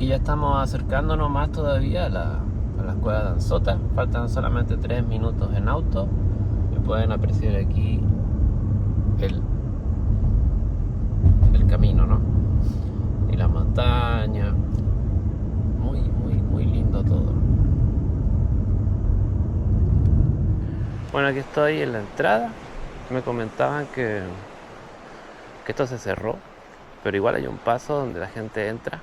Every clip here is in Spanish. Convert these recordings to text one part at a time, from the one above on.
que ya estamos acercándonos más todavía a las cuevas de Anzota. Faltan solamente 3 minutos en auto y pueden apreciar aquí el camino, ¿no? Y la montaña. Muy lindo todo. Bueno, aquí estoy en la entrada. Me comentaban que esto se cerró, pero igual hay un paso donde la gente entra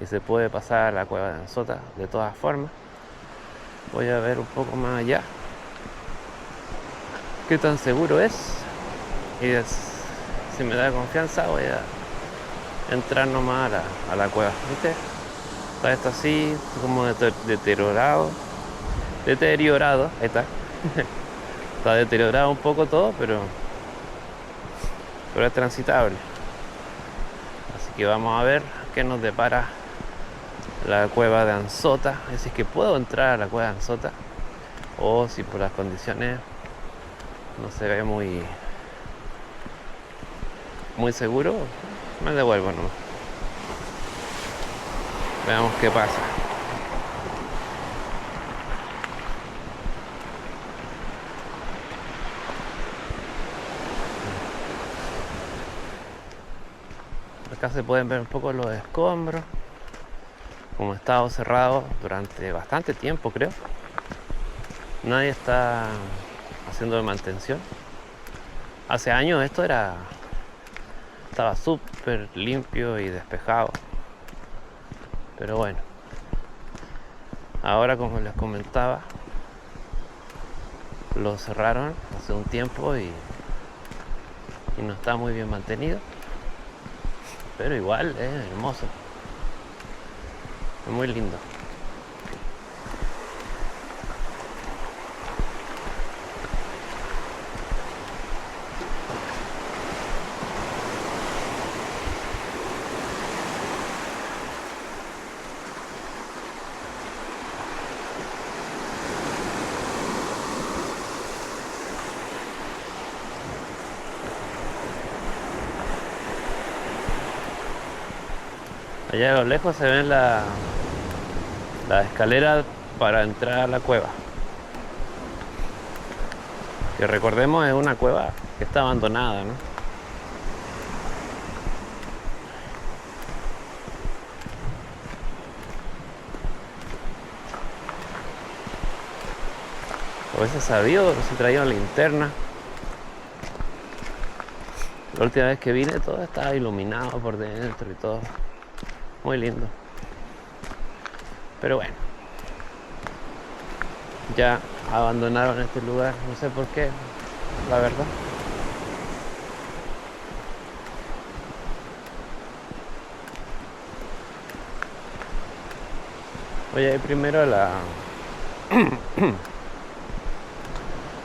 y se puede pasar a la cueva de Anzota de todas formas. Voy a ver un poco más allá qué tan seguro es y si me da confianza voy a entrar nomás a la cueva. ¿Viste? Está esto así, como deteriorado, ahí está. Está deteriorado un poco todo, pero es transitable. Así que vamos a ver qué nos depara la cueva de Anzota. Es decir, que puedo entrar a la cueva de Anzota, o si por las condiciones no se ve muy seguro, me devuelvo nomás. Veamos qué pasa. Acá se pueden ver un poco los escombros. Como ha estado cerrado durante bastante tiempo, creo. Nadie está haciendo de mantención. Hace años esto estaba súper limpio y despejado. Pero bueno, ahora, como les comentaba, lo cerraron hace un tiempo y no está muy bien mantenido. Pero igual es hermoso. Es muy lindo. Allá a lo lejos se ven la escalera para entrar a la cueva. Que recordemos es una cueva que está abandonada, ¿no? A veces sabido que se traía una linterna. La última vez que vine todo estaba iluminado por dentro y todo. Muy lindo. Pero bueno, ya abandonaron este lugar, no sé por qué, la verdad. Voy a ir primero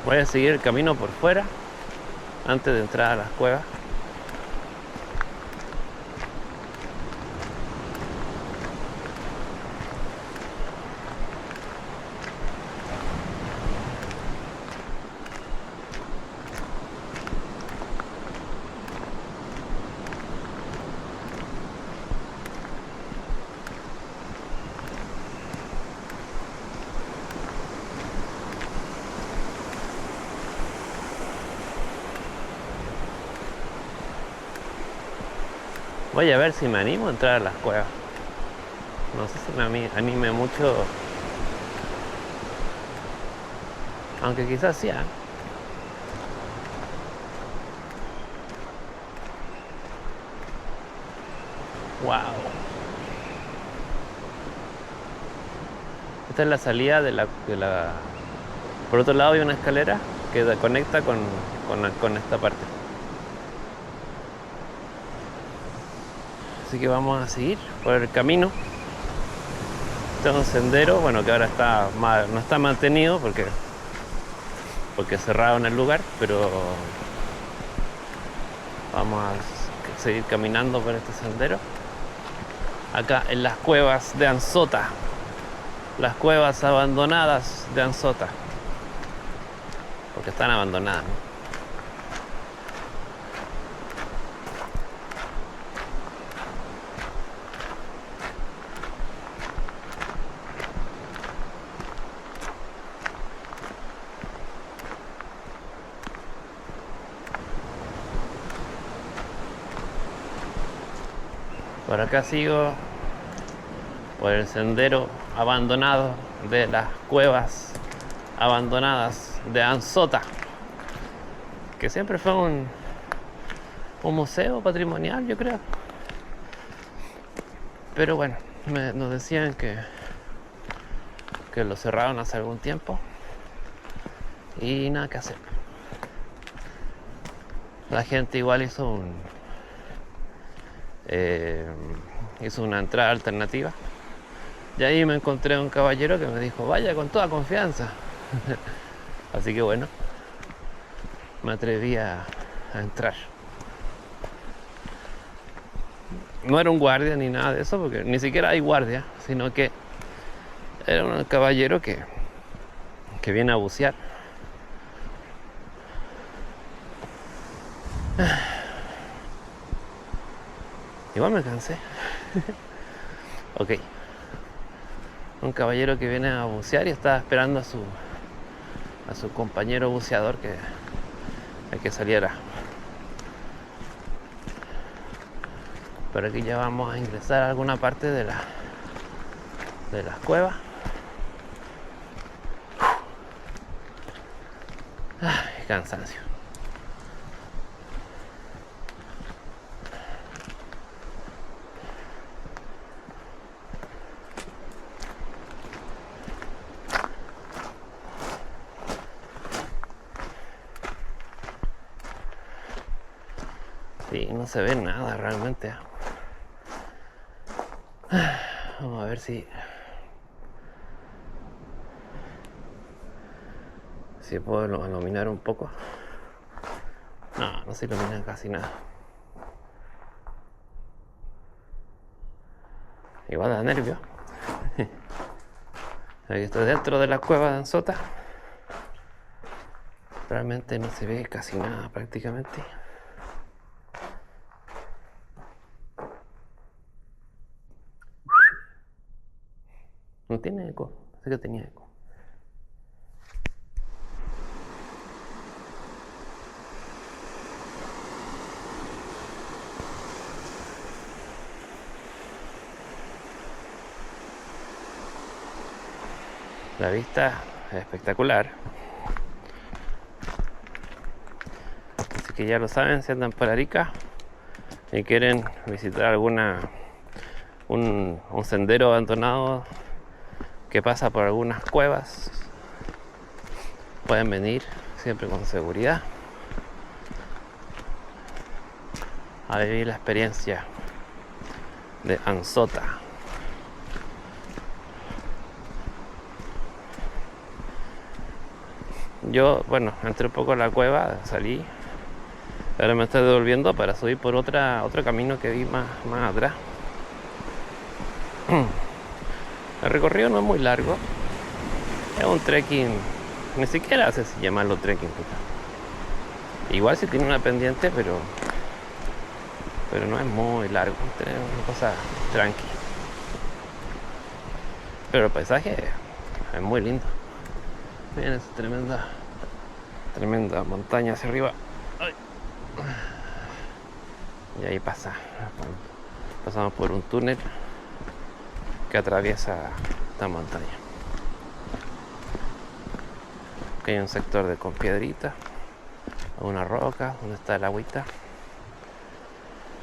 voy a seguir el camino por fuera antes de entrar a las cuevas. Voy a ver si me animo a entrar a las cuevas. No sé si me anime mucho. Aunque quizás sí, ¿eh? Wow. Esta es la salida de la... Por otro lado hay una escalera que conecta con esta parte. Así que vamos a seguir por el camino. Este es un sendero, bueno, que ahora no está mantenido porque cerraron el lugar, pero vamos a seguir caminando por este sendero. Acá en las cuevas de Anzota, las cuevas abandonadas de Anzota, porque están abandonadas, ¿no? Por acá sigo por el sendero abandonado de las cuevas abandonadas de Ansota, que siempre fue un museo patrimonial, yo creo. Pero bueno, nos decían que lo cerraron hace algún tiempo y nada que hacer. La gente igual hizo una entrada alternativa. Y ahí me encontré un caballero que me dijo, vaya con toda confianza. Así que bueno, me atreví a entrar. No era un guardia ni nada de eso, porque ni siquiera hay guardia, sino que era un caballero que viene a bucear. Igual me cansé. Ok. Un caballero que viene a bucear y está esperando a su compañero buceador que saliera. Pero aquí ya vamos a ingresar a alguna parte de las cuevas. Ay, cansancio. Sí, no se ve nada realmente. Vamos a ver si puedo iluminar un poco. No se ilumina casi nada. Igual da nervio. Aquí estoy dentro de la cueva de Ansota. Realmente no se ve casi nada prácticamente. No tiene eco, pensé que tenía eco. La vista es espectacular. Así que ya lo saben, si andan por Arica y quieren visitar un sendero abandonado que pasa por algunas cuevas, pueden venir siempre con seguridad a vivir la experiencia de Ansota. Yo, bueno, entré un poco en la cueva, salí, ahora me estoy devolviendo para subir por otro camino que vi más atrás. El recorrido no es muy largo, es un trekking, ni siquiera sé si llamarlo trekking, igual si tiene una pendiente, pero no es muy largo, es una cosa tranqui. Pero el paisaje es muy lindo. Miren esa tremenda montaña hacia arriba. Ay. Y ahí pasamos por un túnel que atraviesa esta montaña. Aquí hay un sector con piedritas, una roca donde está el agüita.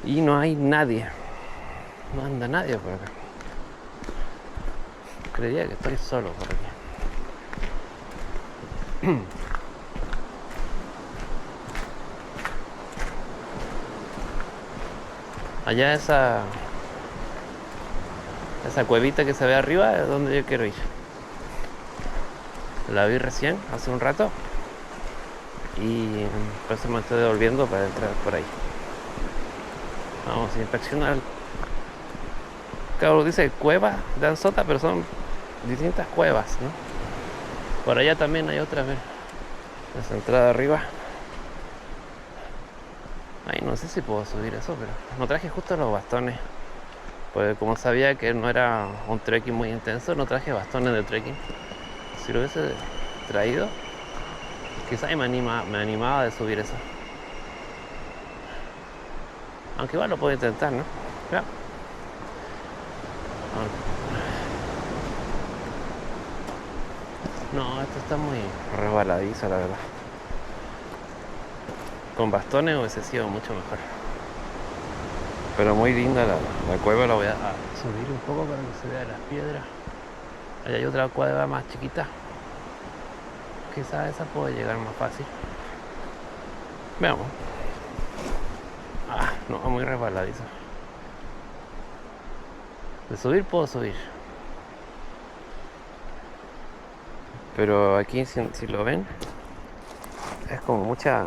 Y no hay nadie. No anda nadie por acá. Creía que estoy solo por aquí. Allá esa cuevita que se ve arriba es donde yo quiero ir. La vi recién, hace un rato, y por eso me estoy devolviendo para entrar por ahí. Vamos a inspeccionar. Claro, dice cueva de Ansota, pero son distintas cuevas, ¿no? Por allá también hay otra, a ver, esa entrada arriba. Ay, no sé si puedo subir eso, pero no traje justo los bastones, porque como sabía que no era un trekking muy intenso, no traje bastones de trekking. Si lo hubiese traído, quizás me animaba de subir eso. Aunque igual lo puedo intentar, ¿no? Ya. No, esto está muy resbaladizo, la verdad. Con bastones hubiese sido mucho mejor. Pero muy linda la cueva, la voy a subir un poco para que se vea las piedras. Allá hay otra cueva más chiquita. Quizás esa puede llegar más fácil. Veamos. Ah, no, muy resbaladizo. De subir puedo subir. Pero aquí, si lo ven, es como mucha,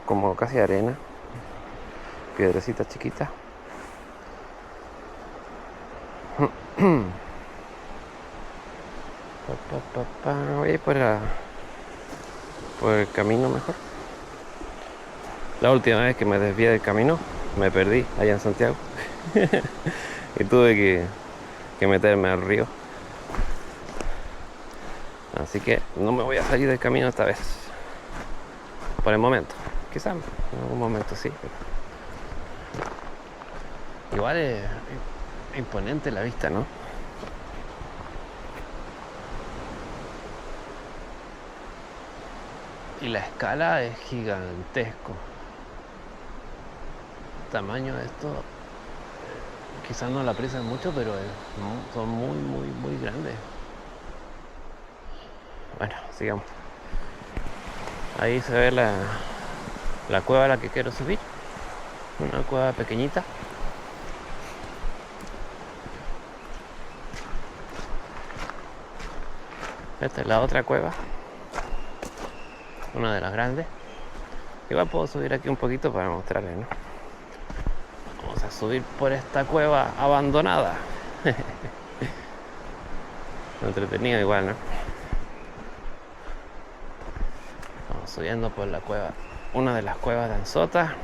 como casi arena, piedrecitas chiquitas. Voy a ir por el camino mejor. La última vez que me desvié del camino, me perdí allá en Santiago. Y tuve que meterme al río. Así que no me voy a salir del camino esta vez. Por el momento. Quizás en algún momento sí. Igual es imponente la vista, ¿no? Y la escala es gigantesco. El tamaño de esto quizás no la aprecian mucho, pero son muy grandes. Bueno, sigamos. Ahí se ve la cueva a la que quiero subir. Una cueva pequeñita. Esta es la otra cueva. Una de las grandes. Igual puedo subir aquí un poquito para mostrarles, ¿no? Vamos a subir por esta cueva abandonada. Entretenido igual, ¿no? Vamos subiendo por la cueva. Una de las cuevas de Anzota,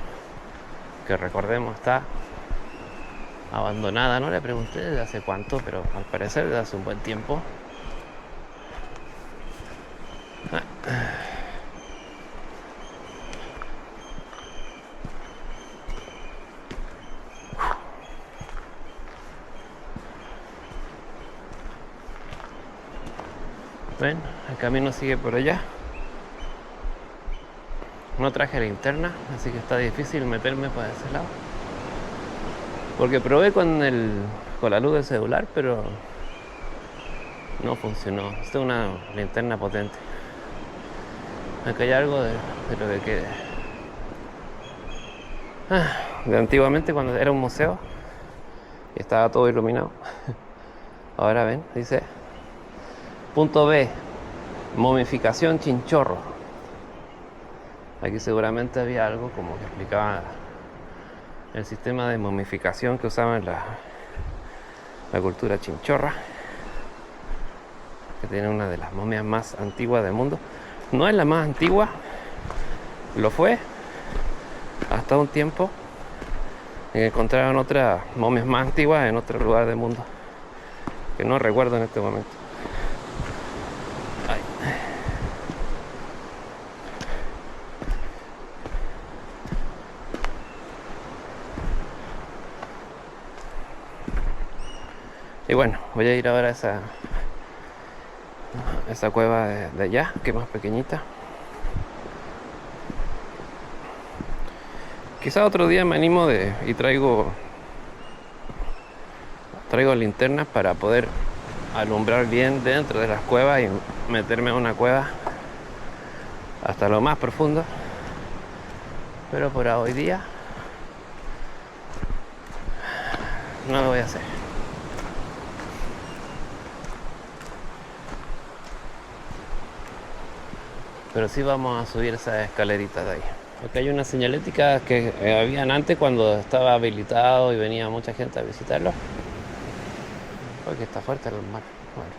que recordemos está abandonada. No le pregunté desde hace cuánto, pero al parecer desde hace un buen tiempo. Ven, el camino sigue por allá. No traje linterna, así que está difícil meterme para ese lado. Porque probé con la luz del celular, pero no funcionó. Esta es una linterna potente. Acá hay algo de lo que quede. De antiguamente, cuando era un museo y estaba todo iluminado. Ahora ven, dice punto B, momificación Chinchorro. Aquí seguramente había algo como que explicaba el sistema de momificación que usaban en la cultura chinchorra, que tiene una de las momias más antiguas del mundo. No es la más antigua, lo fue hasta un tiempo en que encontraron otras momias más antiguas en otro lugar del mundo, que no recuerdo en este momento. Ay. Y bueno, voy a ir ahora a esa cueva de allá, que es más pequeñita. Quizá otro día me animo y traigo linternas para poder alumbrar bien dentro de las cuevas y meterme a una cueva hasta lo más profundo. Pero por hoy día no lo voy a hacer. Pero sí vamos a subir esas escaleritas de ahí. Acá hay unas señaléticas que habían antes cuando estaba habilitado y venía mucha gente a visitarlo. Porque está fuerte el mar. Bueno.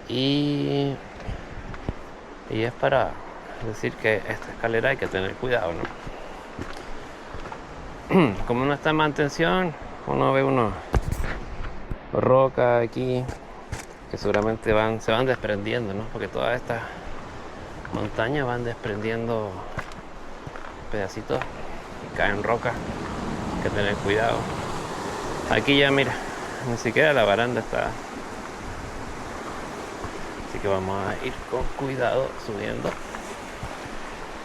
Y es para decir que esta escalera hay que tener cuidado, ¿no? Como no está en mantención, uno ve unos rocas aquí que seguramente se van desprendiendo, ¿no? Porque todas estas montañas van desprendiendo pedacitos y caen rocas. Hay que tener cuidado. Aquí ya mira, ni siquiera la baranda está que vamos a ir con cuidado subiendo.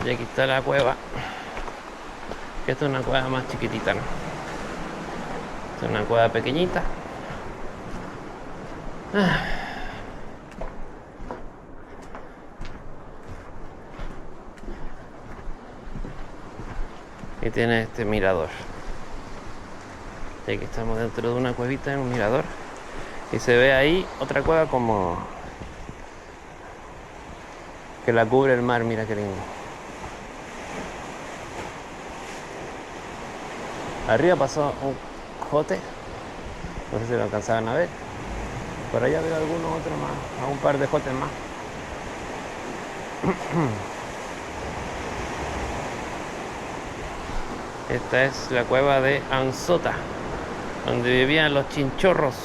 Y aquí está la cueva, que esta es una cueva más chiquitita, ¿no? Esta es una cueva pequeñita. Y tiene este mirador. Y aquí estamos dentro de una cuevita en un mirador. Y se ve ahí otra cueva como que la cubre el mar. Mira qué lindo. Arriba pasó un jote. No sé si lo alcanzaban a ver. Por allá veo algunos otros más. A un par de jotes más. Esta es la cueva de Ansota, donde vivían los chinchorros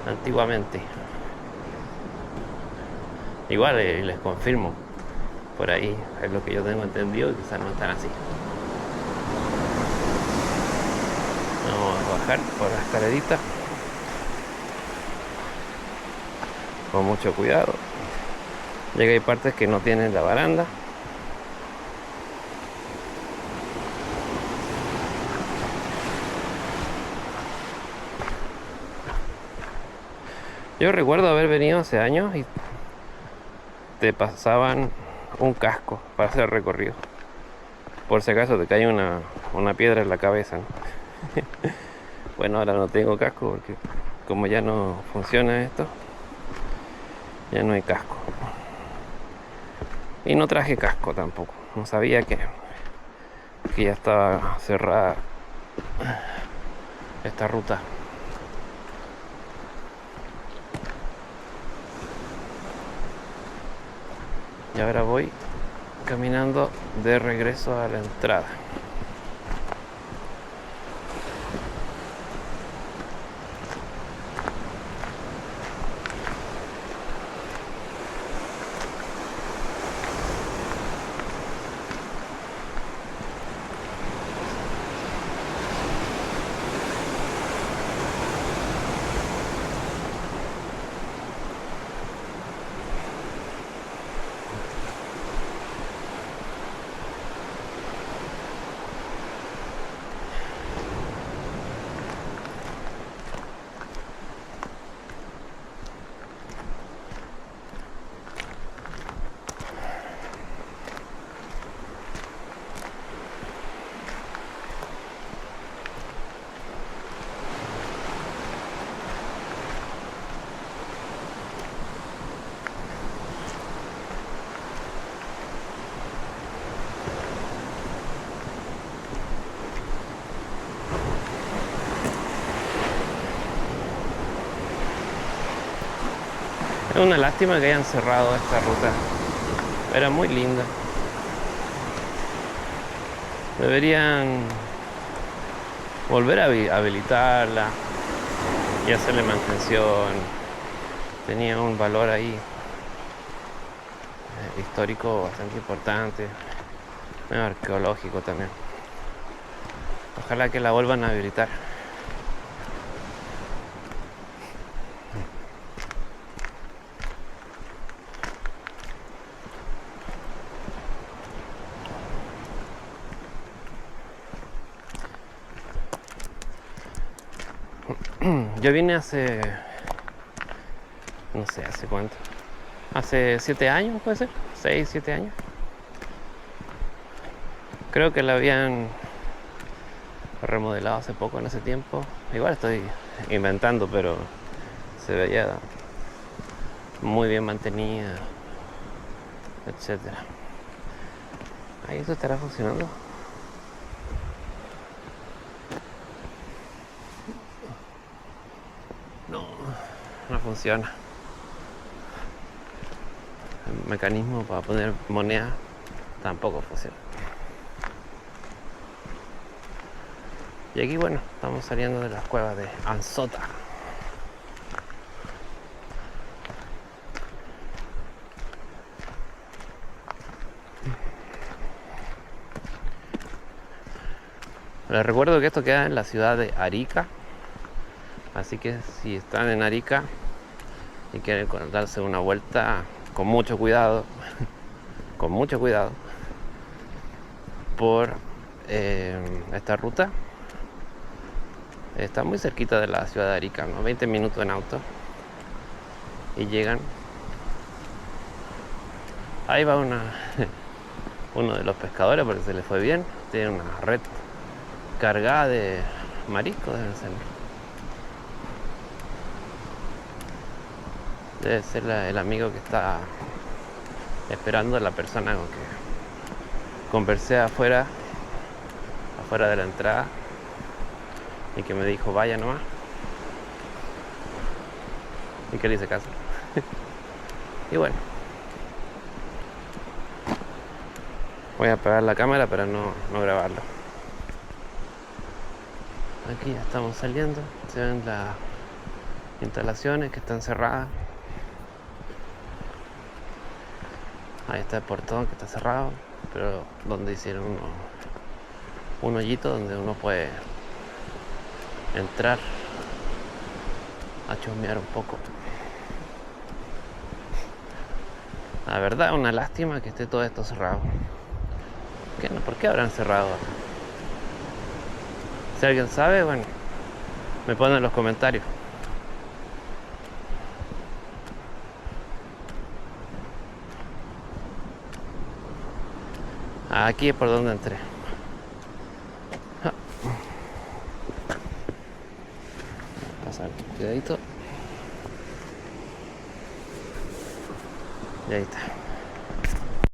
antiguamente. Igual les confirmo, por ahí es lo que yo tengo entendido, y quizás no están así. Vamos a bajar por la escalerita con mucho cuidado, ya que hay partes que no tienen la baranda. Yo recuerdo haber venido hace años y te pasaban un casco para hacer el recorrido, por si acaso te cae una piedra en la cabeza, ¿no? Bueno, ahora no tengo casco porque como ya no funciona esto, ya no hay casco. Y no traje casco tampoco, no sabía que ya estaba cerrada esta ruta. Y ahora voy caminando de regreso a la entrada. Es una lástima que hayan cerrado esta ruta. Era muy linda. Deberían volver a habilitarla y hacerle mantención. Tenía un valor ahí histórico bastante importante, arqueológico también. Ojalá que la vuelvan a habilitar. Yo vine hace, no sé, ¿hace cuánto? Hace 7 años, puede ser, 6, 7 años. Creo que la habían remodelado hace poco en ese tiempo. Igual estoy inventando, pero se veía muy bien mantenida, etcétera. Ahí esto estará funcionando. No funciona. El mecanismo para poner moneda tampoco funciona. Y aquí, bueno, estamos saliendo de las cuevas de Ansota. Les recuerdo que esto queda en la ciudad de Arica. Así que si están en Arica, y quieren darse una vuelta con mucho cuidado, con mucho cuidado, por esta ruta. Está muy cerquita de la ciudad de Arica, ¿no? 20 minutos en auto y llegan. Ahí va uno de los pescadores porque se le fue bien. Tiene una red cargada de mariscos, debe ser el amigo que está esperando a la persona con que conversé afuera de la entrada y que me dijo vaya nomás y que le hice caso. Y bueno, voy a apagar la cámara para no grabarlo. Aquí ya estamos saliendo, se ven las instalaciones que están cerradas. Ahí está el portón que está cerrado, pero donde hicieron un hoyito donde uno puede entrar a chusmear un poco. La verdad, una lástima que esté todo esto cerrado. ¿Por qué habrán cerrado? Si alguien sabe, bueno, me pone en los comentarios. Aquí es por donde entré. Pasar, cuidadito. Y ahí está.